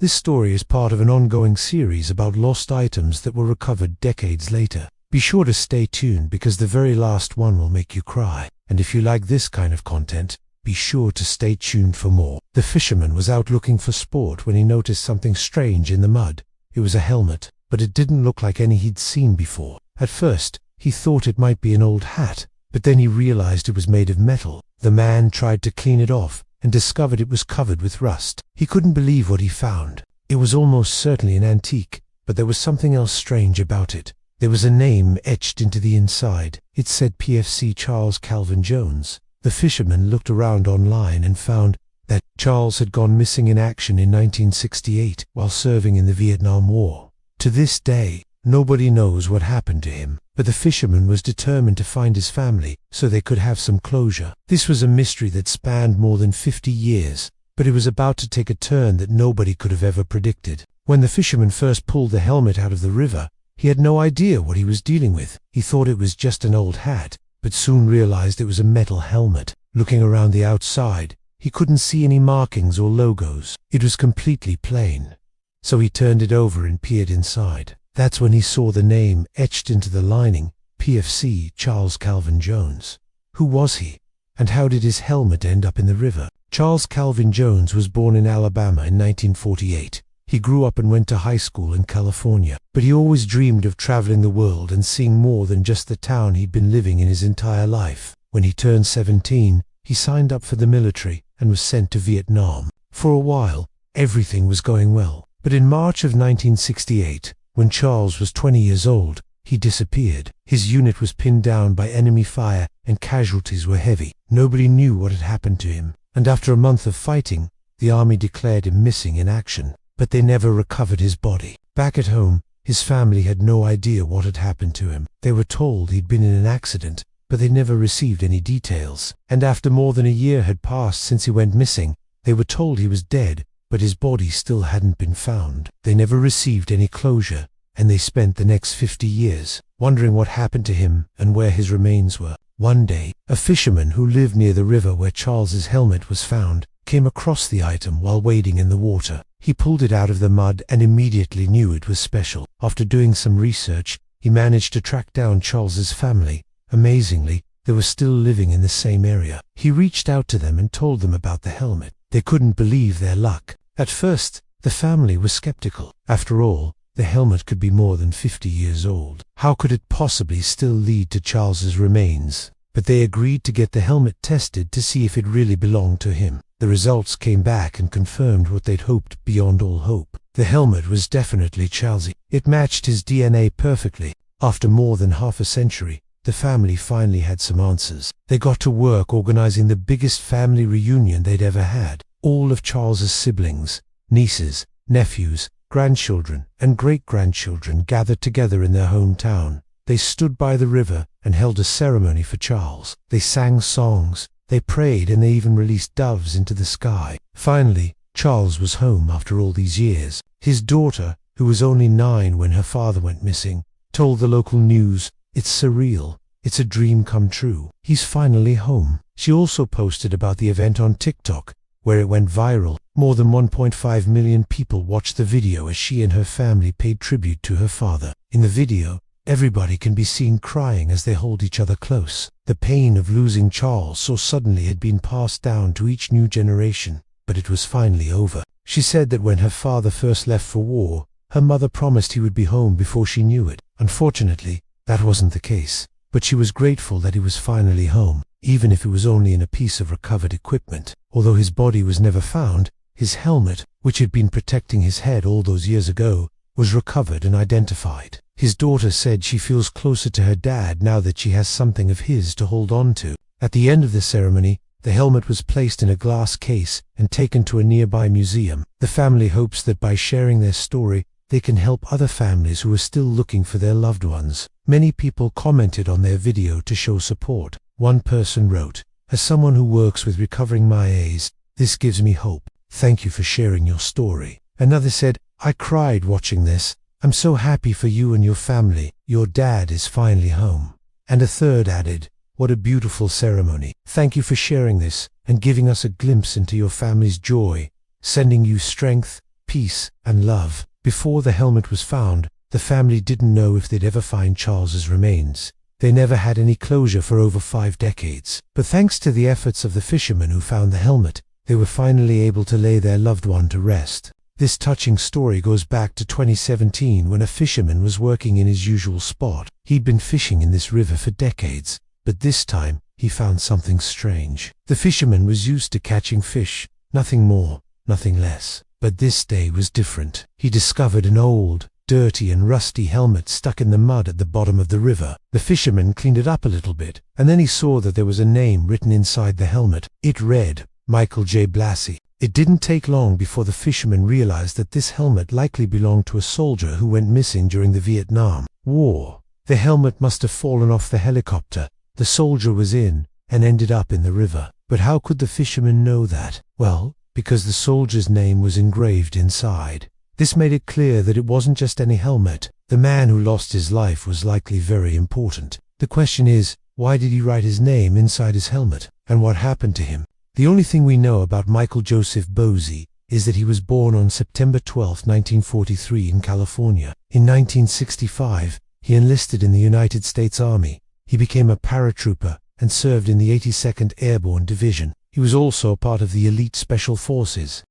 This story is part of an ongoing series about lost items that were recovered decades later. Be sure to stay tuned because the very last one will make you cry. And if you like this kind of content, be sure to stay tuned for more. The fisherman was out looking for sport when he noticed something strange in the mud. It was a helmet, but it didn't look like any he'd seen before. At first, he thought it might be an old hat, but then he realized it was made of metal. The man tried to clean it off and discovered it was covered with rust. He couldn't believe what he found. It was almost certainly an antique, but there was something else strange about it. There was a name etched into the inside. It said PFC Charles Calvin Jones. The fisherman looked around online and found that Charles had gone missing in action in 1968 while serving in the Vietnam War. To this day, nobody knows what happened to him, but the fisherman was determined to find his family so they could have some closure. This was a mystery that spanned more than 50 years, but it was about to take a turn that nobody could have ever predicted. When the fisherman first pulled the helmet out of the river, he had no idea what he was dealing with. He thought it was just an old hat, but soon realized it was a metal helmet. Looking around the outside, he couldn't see any markings or logos. It was completely plain. So he turned it over and peered inside. That's when he saw the name etched into the lining, PFC Charles Calvin Jones. Who was he? And how did his helmet end up in the river? Charles Calvin Jones was born in Alabama in 1948. He grew up and went to high school in California, but he always dreamed of traveling the world and seeing more than just the town he'd been living in his entire life. When he turned 17, he signed up for the military and was sent to Vietnam. For a while, everything was going well, but in March of 1968, when Charles was 20 years old, he disappeared. His unit was pinned down by enemy fire and casualties were heavy. Nobody knew what had happened to him, and after a month of fighting, the army declared him missing in action. But they never recovered his body. Back at home, his family had no idea what had happened to him. They were told he'd been in an accident, but they never received any details. And after more than a year had passed since he went missing, they were told he was dead, but his body still hadn't been found. They never received any closure, and they spent the next 50 years wondering what happened to him and where his remains were. One day, a fisherman who lived near the river where Charles's helmet was found came across the item while wading in the water. He pulled it out of the mud and immediately knew it was special. After doing some research, he managed to track down Charles's family. Amazingly, they were still living in the same area. He reached out to them and told them about the helmet. They couldn't believe their luck. At first, the family was skeptical. After all, the helmet could be more than 50 years old. How could it possibly still lead to Charles's remains? But they agreed to get the helmet tested to see if it really belonged to him. The results came back and confirmed what they'd hoped beyond all hope. The helmet was definitely Charles's. It matched his DNA perfectly. After more than half a century, the family finally had some answers. They got to work organizing the biggest family reunion they'd ever had. All of Charles's siblings, nieces, nephews, grandchildren, and great-grandchildren gathered together in their hometown. They stood by the river and held a ceremony for Charles. They sang songs, they prayed, and they even released doves into the sky. Finally, Charles was home after all these years. His daughter, who was only 9 when her father went missing, told the local news, "It's surreal. It's a dream come true. He's finally home." She also posted about the event on TikTok, where it went viral. More than 1.5 million people watched the video as she and her family paid tribute to her father. In the video, everybody can be seen crying as they hold each other close. The pain of losing Charles so suddenly had been passed down to each new generation, but it was finally over. She said that when her father first left for war, her mother promised he would be home before she knew it. Unfortunately, that wasn't the case, but she was grateful that he was finally home, even if it was only in a piece of recovered equipment. Although his body was never found, his helmet, which had been protecting his head all those years ago, was recovered and identified. His daughter said she feels closer to her dad now that she has something of his to hold on to. At the end of the ceremony, the helmet was placed in a glass case and taken to a nearby museum. The family hopes that by sharing their story, they can help other families who are still looking for their loved ones. Many people commented on their video to show support. One person wrote, "As someone who works with recovering MIAs, this gives me hope. Thank you for sharing your story." Another said, "I cried watching this. I'm so happy for you and your family. Your dad is finally home." And a third added, "What a beautiful ceremony. Thank you for sharing this and giving us a glimpse into your family's joy. Sending you strength, peace and love. Before the helmet was found, the family didn't know if they'd ever find Charles's remains. They never had any closure for over 5 decades. But thanks to the efforts of the fishermen who found the helmet, they were finally able to lay their loved one to rest. This touching story goes back to 2017 when a fisherman was working in his usual spot. He'd been fishing in this river for decades, but this time he found something strange. The fisherman was used to catching fish, nothing more, nothing less. But this day was different. He discovered an old, dirty and rusty helmet stuck in the mud at the bottom of the river. The fisherman cleaned it up a little bit, and then he saw that there was a name written inside the helmet. It read, Michael J. Blassie. It didn't take long before the fisherman realized that this helmet likely belonged to a soldier who went missing during the Vietnam War. The helmet must have fallen off the helicopter the soldier was in and ended up in the river. But how could the fisherman know that? Well, because the soldier's name was engraved inside. This made it clear that it wasn't just any helmet. The man who lost his life was likely very important. The question is, why did he write his name inside his helmet? And what happened to him? The only thing we know about Michael Joseph Bosey is that he was born on September 12, 1943 in California. In 1965, he enlisted in the United States Army. He became a paratrooper and served in the 82nd Airborne Division. He was also a part of the elite special forces.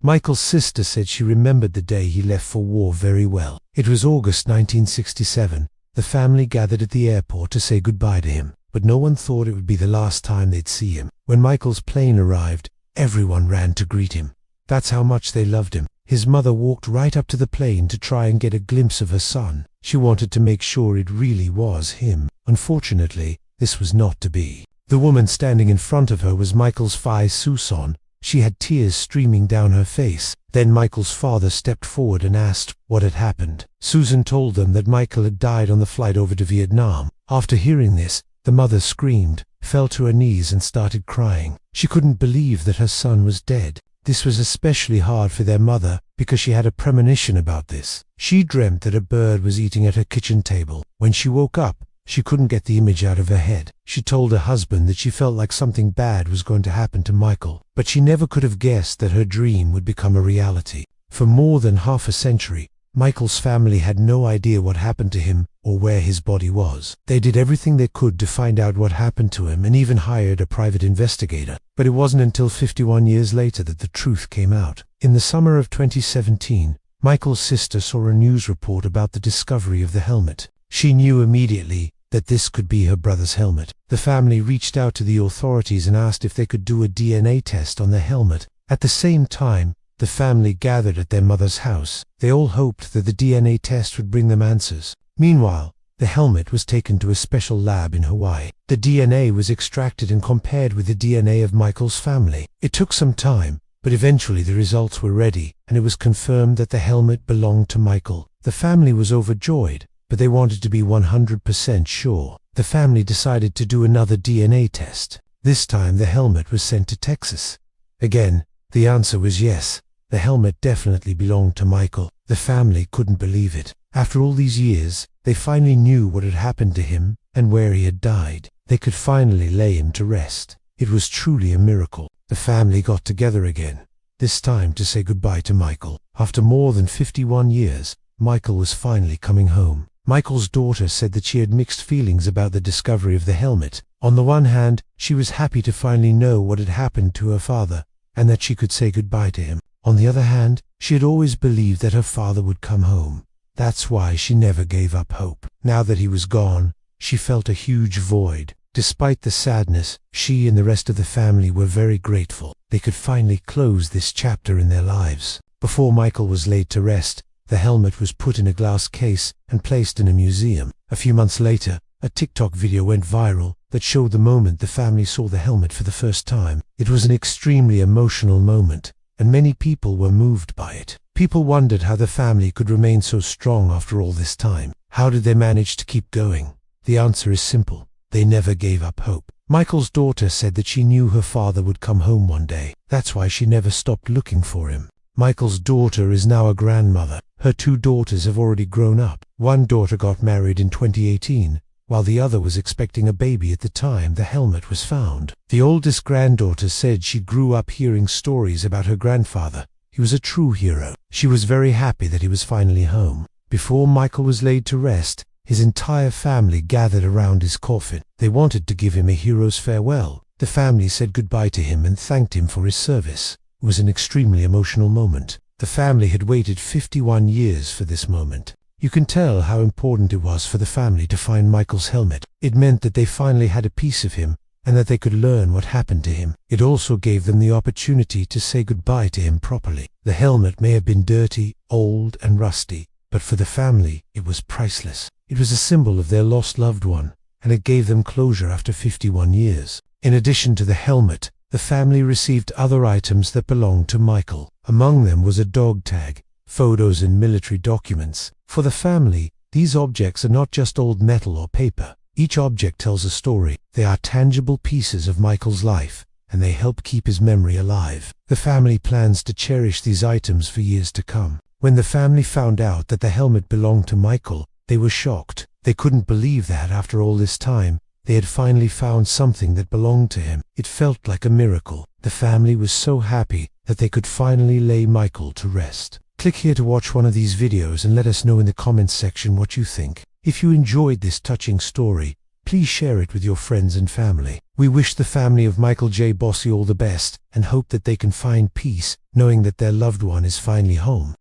Michael's sister said she remembered the day he left for war very well. It was August 1967. The family gathered at the airport to say goodbye to him, but no one thought it would be the last time they'd see him. When Michael's plane arrived, everyone ran to greet him. That's how much they loved him. His mother walked right up to the plane to try and get a glimpse of her son. She wanted to make sure it really was him. Unfortunately, this was not to be. The woman standing in front of her was Michael's Phi Susan. She had tears streaming down her face. Then Michael's father stepped forward and asked what had happened. Susan told them that Michael had died on the flight over to Vietnam. After hearing this, the mother screamed, fell to her knees and started crying. She couldn't believe that her son was dead. This was especially hard for their mother because she had a premonition about this. She dreamt that a bird was eating at her kitchen table. When she woke up, she couldn't get the image out of her head. She told her husband that she felt like something bad was going to happen to Michael, but she never could have guessed that her dream would become a reality. For more than half a century, Michael's family had no idea what happened to him or where his body was. They did everything they could to find out what happened to him and even hired a private investigator. But it wasn't until 51 years later that the truth came out. In the summer of 2017, Michael's sister saw a news report about the discovery of the helmet. She knew immediately that this could be her brother's helmet. The family reached out to the authorities and asked if they could do a DNA test on the helmet. At the same time, the family gathered at their mother's house. They all hoped that the DNA test would bring them answers. Meanwhile, the helmet was taken to a special lab in Hawaii. The DNA was extracted and compared with the DNA of Michael's family. It took some time, but eventually the results were ready, and it was confirmed that the helmet belonged to Michael. The family was overjoyed, but they wanted to be 100% sure. The family decided to do another DNA test. This time the helmet was sent to Texas. Again, the answer was yes. The helmet definitely belonged to Michael. The family couldn't believe it. After all these years, they finally knew what had happened to him and where he had died. They could finally lay him to rest. It was truly a miracle. The family got together again, this time to say goodbye to Michael. After more than 51 years, Michael was finally coming home. Michael's daughter said that she had mixed feelings about the discovery of the helmet. On the one hand, she was happy to finally know what had happened to her father and that she could say goodbye to him. On the other hand, she had always believed that her father would come home. That's why she never gave up hope. Now that he was gone, she felt a huge void. Despite the sadness, she and the rest of the family were very grateful. They could finally close this chapter in their lives. Before Michael was laid to rest, the helmet was put in a glass case and placed in a museum. A few months later, a TikTok video went viral that showed the moment the family saw the helmet for the first time. It was an extremely emotional moment, and many people were moved by it. People wondered how the family could remain so strong after all this time. How did they manage to keep going? The answer is simple. They never gave up hope. Michael's daughter said that she knew her father would come home one day. That's why she never stopped looking for him. Michael's daughter is now a grandmother. Her 2 daughters have already grown up. One daughter got married in 2018, while the other was expecting a baby at the time the helmet was found. The oldest granddaughter said she grew up hearing stories about her grandfather. He was a true hero. She was very happy that he was finally home. Before Michael was laid to rest, his entire family gathered around his coffin. They wanted to give him a hero's farewell. The family said goodbye to him and thanked him for his service. It was an extremely emotional moment. The family had waited 51 years for this moment. You can tell how important it was for the family to find Michael's helmet. It meant that they finally had a piece of him and that they could learn what happened to him. It also gave them the opportunity to say goodbye to him properly. The helmet may have been dirty, old, and rusty, but for the family, it was priceless. It was a symbol of their lost loved one, and it gave them closure after 51 years. In addition to the helmet, the family received other items that belonged to Michael. Among them was a dog tag, photos and military documents. For the family, these objects are not just old metal or paper. Each object tells a story. They are tangible pieces of Michael's life, and they help keep his memory alive. The family plans to cherish these items for years to come. When the family found out that the helmet belonged to Michael, they were shocked. They couldn't believe that after all this time, they had finally found something that belonged to him. It felt like a miracle. The family was so happy that they could finally lay Michael to rest. Click here to watch one of these videos and let us know in the comments section what you think. If you enjoyed this touching story, please share it with your friends and family. We wish the family of Michael J. Bossy all the best and hope that they can find peace knowing that their loved one is finally home.